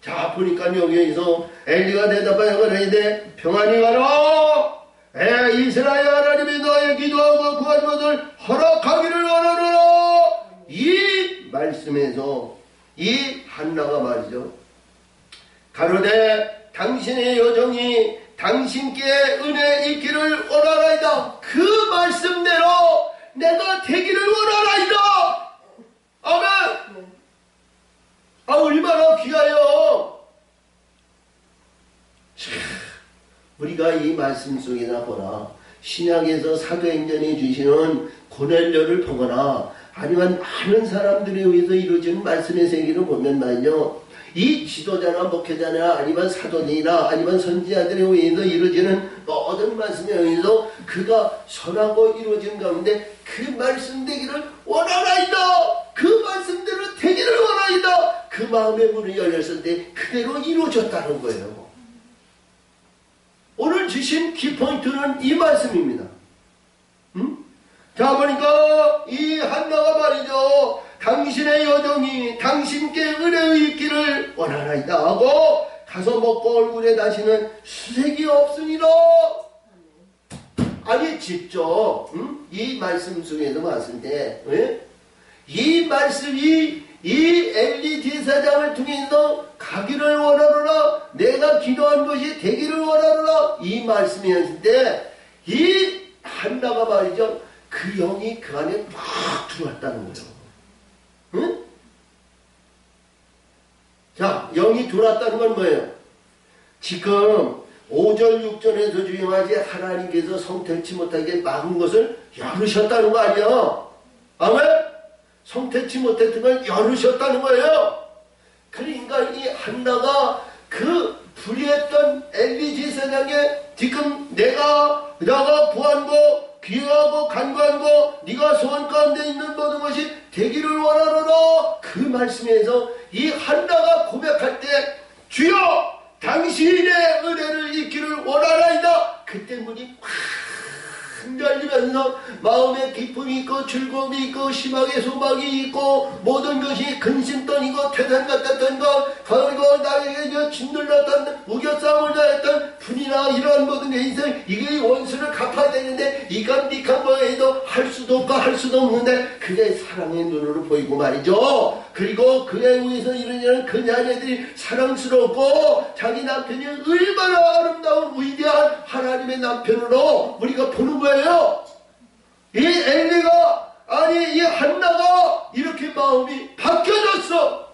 자, 보니까 여기에서 엘리가 대답하여 그러는데 평안히 가라! 이스라엘 하나님이 너의 기도하고 구한 것을 허락하기를 원하노라! 이 말씀에서 이 한나가 말이죠. 가로되 당신의 여정이 당신께 은혜 있기를 원하나이다. 그 말씀대로 내가 되기를 원하나이다. 아멘. 얼마나 귀하여. 우리가 이 말씀 속에나 보라. 신약에서 사도행전에 주시는 고넬료를 보거나 아니면 많은 사람들에 의해서 이루어진 말씀의 세계를 보면 말이죠. 이 지도자나 목회자나 아니면 사도들이나 아니면 선지자들에 의해서 이루어지는 모든 말씀에 의해서 그가 선하고 이루어진 가운데 그 말씀 되기를 원하나이다. 그 말씀대로 되기를 원하나이다. 그 마음의 문이 열렸을 때 그대로 이루어졌다는 거예요. 오늘 주신 키포인트는 이 말씀입니다. 자, 보니까 이 한나가 말이죠. 당신의 여정이 당신께 은혜의 있기를 원하나이다 하고 가서 먹고 얼굴에 다시는 수색이 없으니라. 아니 직접 이 말씀 속에서 봤을 때 이 말씀이 이 엘리 제사장을 통해서 가기를 원하노라. 내가 기도한 것이 되기를 원하노라. 이 말씀이었을 때 이 한나가 말이죠. 그 영이 그 안에 막 들어왔다는 거예요. 응? 자, 영이 들어왔다는 건 뭐예요? 지금 5절 6절에서 주임하지 하나님께서 성택치 못하게 막은 것을 열으셨다는 거 아니야? 아멘? 성택치 못했던 걸 열으셨다는 거예요. 그러니까 이 한나가 그 불의했던 엘리 제사장에 지금 내가 부한고 귀하고 간구한고 네가 소원 가운데 있는 모든 것이 되기를 원하노라. 그 말씀에서 이 한나가 고백할 때 주여 당신의 은혜를 잊기를 원하나이다. 그때 문이 팍 열리면서 마음에 기쁨이 있고 즐거움이 있고 희망의 소망이 있고 모든 것이 근심떠니고 태산 같았던 것 그리고 나에게 짓눌렀던 우겨싸움을 다했던 분이나 이러한 모든 게 있어. 이게 원수를 갚아야 되는데 이건 니칸 뭐해도 할 수도 없고 할 수도 없는데 그게 사랑의 눈으로 보이고 말이죠. 그리고 그에 의해서 이런 그 자녀들이 사랑스럽고 자기 남편이 얼마나 아름다운 위대한 하나님의 남편으로 우리가 보는 거예요. 이 엘리가 아니 이 한나가 이렇게 마음이 바뀌어졌어.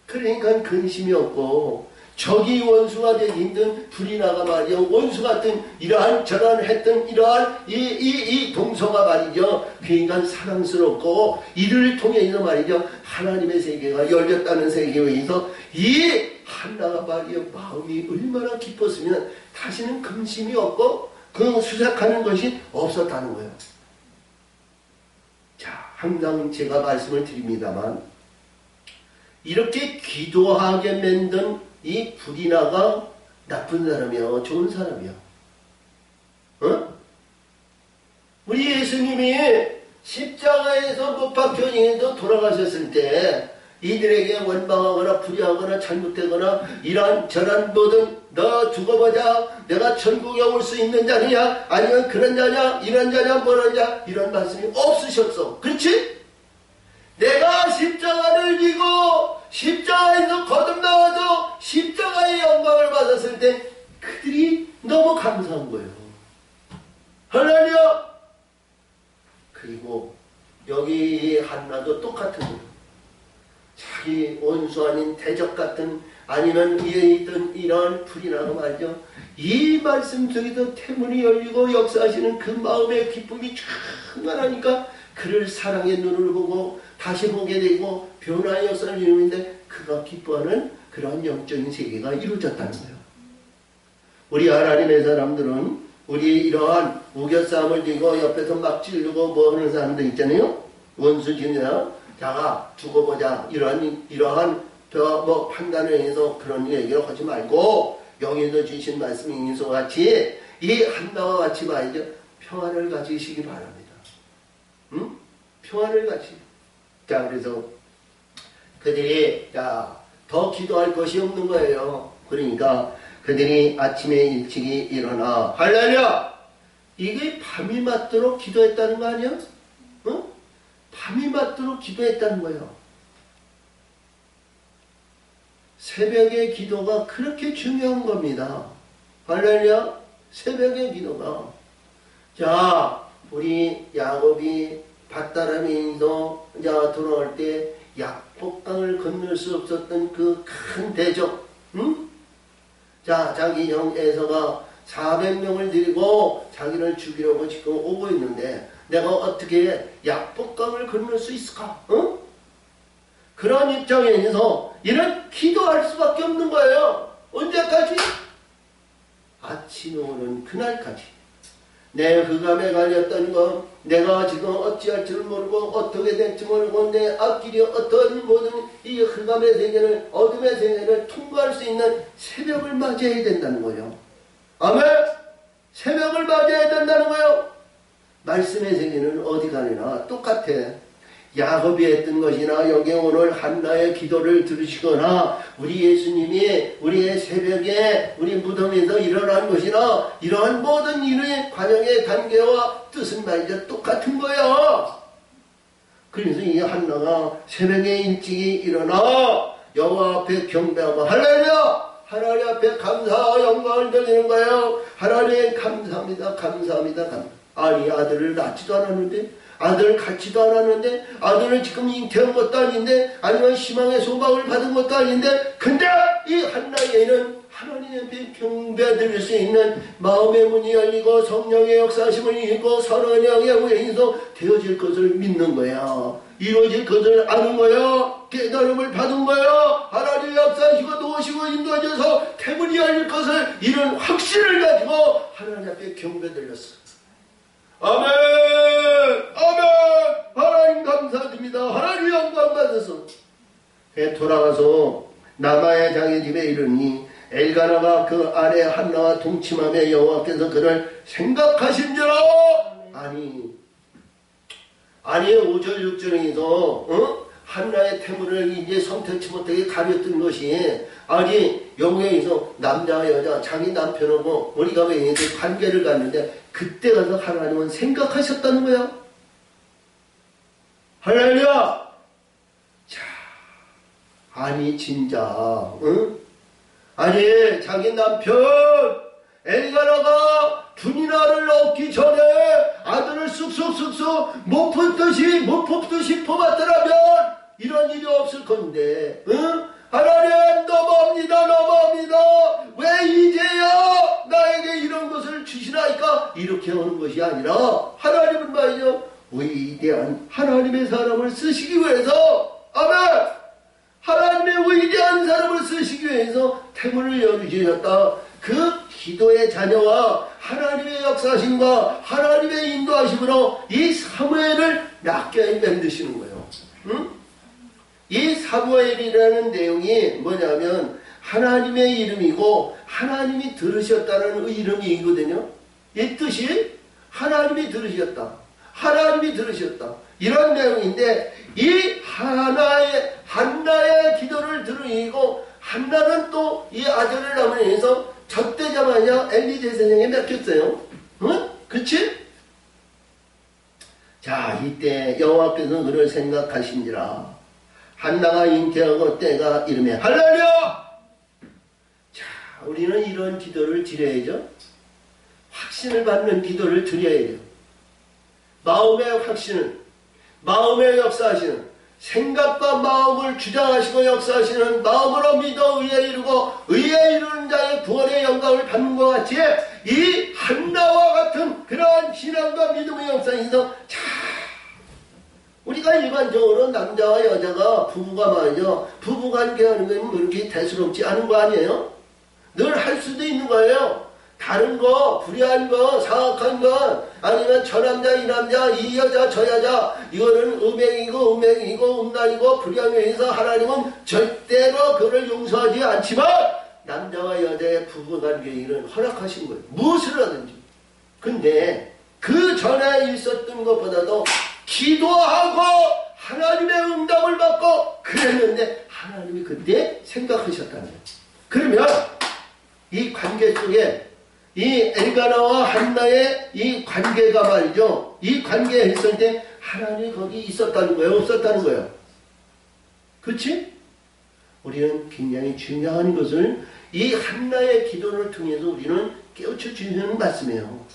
그러니까 근심이 없고 적이 원수가 되기 힘든 불이나가 말이요 원수 같은 이러한 저러한 했던 이러한 이 동서가 말이죠. 그러니까 사랑스럽고 이를 통해서 말이죠 하나님의 세계가 열렸다는 세계에 의해서 이 한나가 말이요 마음이 얼마나 기뻤으면 다시는 근심이 없고 그 수색하는 것이 없었다는 거예요. 자, 항상 제가 말씀을 드립니다만 이렇게 기도하게 만든 이 불이나가 나쁜 사람이요 좋은 사람이요. 우리 예수님이 십자가에서 못 박혀서 돌아가셨을 때 이들에게 원망하거나 불의하거나 잘못되거나 이러한 저런 모든 너 죽어보자 내가 천국에 올 수 있는 자냐 아니면 그런 자냐 이런 자냐 뭐런 자 이런 말씀이 없으셨어. 그렇지? 내가 십자가를 지고 십자가에서 거듭나와서 십자가의 영광을 받았을 때 그들이 너무 감사한 거예요. 할렐루야. 그리고 여기 한나도 똑같은 거예요. 자기 원수 아닌 대적 같은 아니면 위에 있던 이런 불이나고 말이죠. 이 말씀 속에서 태문이 열리고 역사하시는 그 마음의 기쁨이 충만하니까 그를 사랑의 눈을 보고 다시 보게 되고 변화의 역사를 이루는데 그가 기뻐하는 그런 영적인 세계가 이루어졌다는 거예요. 우리 하나님의 사람들은 우리 이러한 우겨싸움을 지고 옆에서 막 찌르고 뭐 하는 사람들 있잖아요. 원수지냐 자가 두고 보자 이러한 뭐 판단을 해서 그런 얘기를 하지 말고 여기서 주신 말씀이 인소같이 이 한나와 같이 말이죠. 평안을 가지시기 바랍니다. 응? 평안을 가지. 자, 그래서 그들이 더 기도할 것이 없는 거예요. 그러니까 그들이 아침에 일찍이 일어나 할렐루야! 이게 밤이 맞도록 기도했다는 거 아니야? 응? 밤이 맞도록 기도했다는 거예요. 새벽의 기도가 그렇게 중요한 겁니다. 할렐루야! 새벽의 기도가. 자, 우리 야곱이 밧다람이서 돌아올 때 약복강을 건널 수 없었던 그 큰 대적, 응? 자, 자기 형 에서가 400명을 데리고 자기를 죽이려고 지금 오고 있는데 내가 어떻게 약복강을 건널 수 있을까? 응? 그런 입장에서 이런 기도할 수밖에 없는 거예요. 언제까지? 아침에 오는 그날까지. 내 흑암에 갈렸던 것, 내가 지금 어찌할 줄 모르고 어떻게 될지 모르고 내 앞길이 어떤 모든 이 흑암의 세계를, 어둠의 세계를 통과할 수 있는 새벽을 맞이해야 된다는 거예요. 아멘! 새벽을 맞이해야 된다는 거예요. 말씀의 세계는 어디 가느나 똑같아. 야곱이 했던 것이나 여기 오늘 한나의 기도를 들으시거나 우리 예수님이 우리의 새벽에 우리 무덤에서 일어난 것이나 이러한 모든 일의 관영의 단계와 뜻은 말이죠. 똑같은 거예요. 그래서 이 한나가 새벽에 일찍이 일어나 여호와 앞에 경배하고 할렐루야! 하나님 앞에 감사와 영광을 드리는 거예요. 하나님 감사합니다. 감사합니다. 아니 아들을 낳지도 않았는데 아들을 갖지도 않았는데 아들을 지금 잉태한 것도 아닌데 아니면 희망의 소망을 받은 것도 아닌데 근데 이 한나에는 하나님 앞에 경배드릴 수 있는 마음의 문이 열리고 성령의 역사심을 읽고 선한 영의 외인서 되어질 것을 믿는 거야. 이루어질 것을 아는 거야. 깨달음을 받은 거야. 하나님 역사하시고 도우시고 인도하셔서 태문이 열릴 것을 이런 확신을 가지고 하나님 앞에 경배드렸어. 아멘! 아멘! 하나님 감사드립니다. 하나님 영광 받으소. 돌아가서 남아의 장의 집에 이르니 엘가나가 그 아내 한나와 동침하며 여호와께서 그를 생각하신지라. 아니 5절 6절에서 한나의 태물을 이제 선택치 못하게 가렸던 것이 아니 영웅에서 남자와 여자 자기 남편하고 우리가 왜 관계를 갖는데 그때 가서 하나님은 생각하셨다는 거야. 할렐루야. 자, 아니 진짜 아니 자기 남편 엘가나가 분이나를 얻기 전에 아들을 쑥쑥쑥쑥 못 뽑듯이 뽑았더라면 이런 일이 없을 건데 하나님 너무합니다. 왜 이제야 나에게 이런 것을 주시나이까? 이렇게 하는 것이 아니라 하나님은 말이죠. 위대한 하나님의 사람을 쓰시기 위해서 아멘! 하나님의 위대한 사람을 쓰시기 위해서 태문을 열어주셨다. 그 기도의 자녀와 하나님의 역사심과 하나님의 인도하심으로 이 사무엘을 낫게 만드시는 거예요. 이 사무엘이라는 내용이 뭐냐면 하나님의 이름이고 하나님이 들으셨다는 이름이거든요. 이 뜻이 하나님이 들으셨다. 하나님이 들으셨다. 이런 내용인데 이 한나의 기도를 들으시고 한나는 또 이 아들을 낳으면서 젖되자마자 엘리 제사장에 맡겼어요. 그치? 자, 이때 여호와께서 그를 생각하신지라. 한나가 잉태하고 때가 이르매 할렐루야! 자, 우리는 이런 기도를 드려야죠. 확신을 받는 기도를 드려야 돼요. 마음의 확신을, 마음의 역사하시는, 생각과 마음을 주장하시고 역사하시는 마음으로 믿어 의에 이루고 의에 이루는 자의 구원의 영광을 받는 것 같이 이 한나와 같은 그러한 신앙과 믿음의 역사에서 자, 우리가 일반적으로 남자와 여자가 부부가 말이죠. 부부관계하는 건 그렇게 대수롭지 않은 거 아니에요? 늘 할 수도 있는 거예요. 다른 거, 불의한 거, 사악한 거, 아니면 저 남자, 이 남자, 이 여자, 저 여자, 이거는 음행이고, 음란이고, 불의한 거에서 하나님은 절대로 그를 용서하지 않지만, 남자와 여자의 부부관계 일은 허락하신 거예요. 무엇을 하든지. 근데, 그 전에 있었던 것보다도 기도하고 하나님의 응답을 받고 그랬는데 하나님이 그때 생각하셨다는 거예요. 그러면 이 관계 속에 이 엘가나와 한나의 이 관계가 말이죠. 이 관계에 있을 때 하나님이 거기 있었다는 거예요? 없었다는 거예요? 그렇지? 우리는 굉장히 중요한 것을 이 한나의 기도를 통해서 우리는 깨우쳐 주시는 말씀이에요.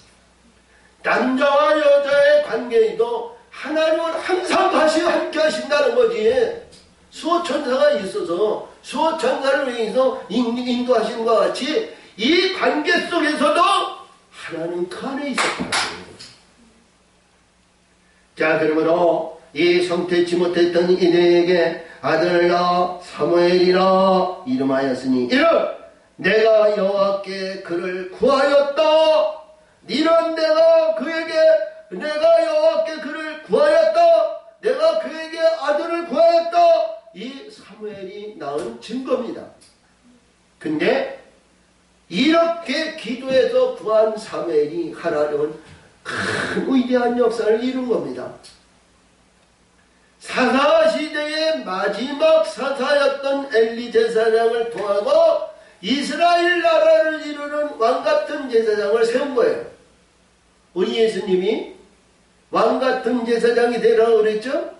남자와 여자의 관계에도 하나님은 항상 다시 함께 하신다는 거지. 수호 천사가 있어서 수호 천사를 위해서 인도하시는 것과 같이 이 관계 속에서도 하나님 그 안에 있었다는 거예요. 자, 그러므로 이 성태치 못했던 이들에게 아들을 낳아 사무엘이라 이름하였으니 이를 내가 여호와께 그를 구하였다. 이는 내가 여호와께 그를 구하였다. 내가 그에게 아들을 구하였다. 이 사무엘이 낳은 증거입니다. 근데 이렇게 기도해서 구한 사무엘이 하나님은 큰 위대한 역사를 이룬 겁니다. 사사시대의 마지막 사사였던 엘리 제사장을 통하고 이스라엘 나라를 이루는 왕같은 제사장을 세운 거예요. 우리 예수님이 왕같은 제사장이 되라고 그랬죠?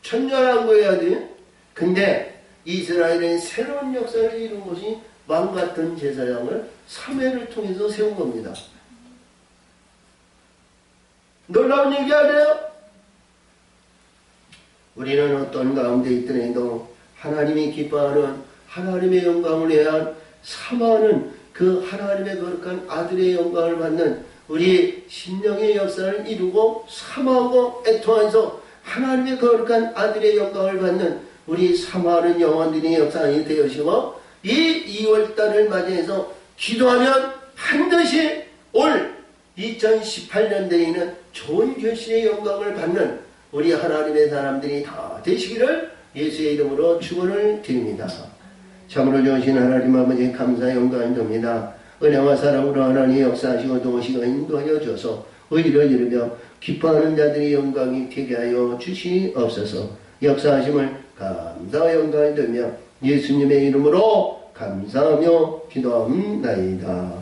천년왕국해야 돼. 근데 이스라엘의 새로운 역사를 이룬 것이 왕같은 제사장을 사무엘을 통해서 세운 겁니다. 놀라운 얘기 아니에요? 우리는 어떤 가운데 있더라도 하나님이 기뻐하는 하나님의 영광을 위한 사모하는 그 하나님의 거룩한 아들의 영광을 받는 우리 심령의 역사를 이루고 사모하고 애통해서 하나님의 거룩한 아들의 영광을 받는 우리 사모하는 영혼들의 역사가 되어지고 이 2월달을 맞이해서 기도하면 반드시 올 2018년대에는 좋은 결실의 영광을 받는 우리 하나님의 사람들이 다 되시기를 예수의 이름으로 축원을 드립니다. 참으로 좋으신 하나님 아버지 감사 영광을 드립니다. 은혜와 사랑으로 하나님 역사하시고 도우시고 인도하여 줘서 의를 이루며 기뻐하는 자들의 영광이 되게 하여 주시옵소서. 역사하심을 감사와 영광을 드리며 예수님의 이름으로 감사하며 기도합니다.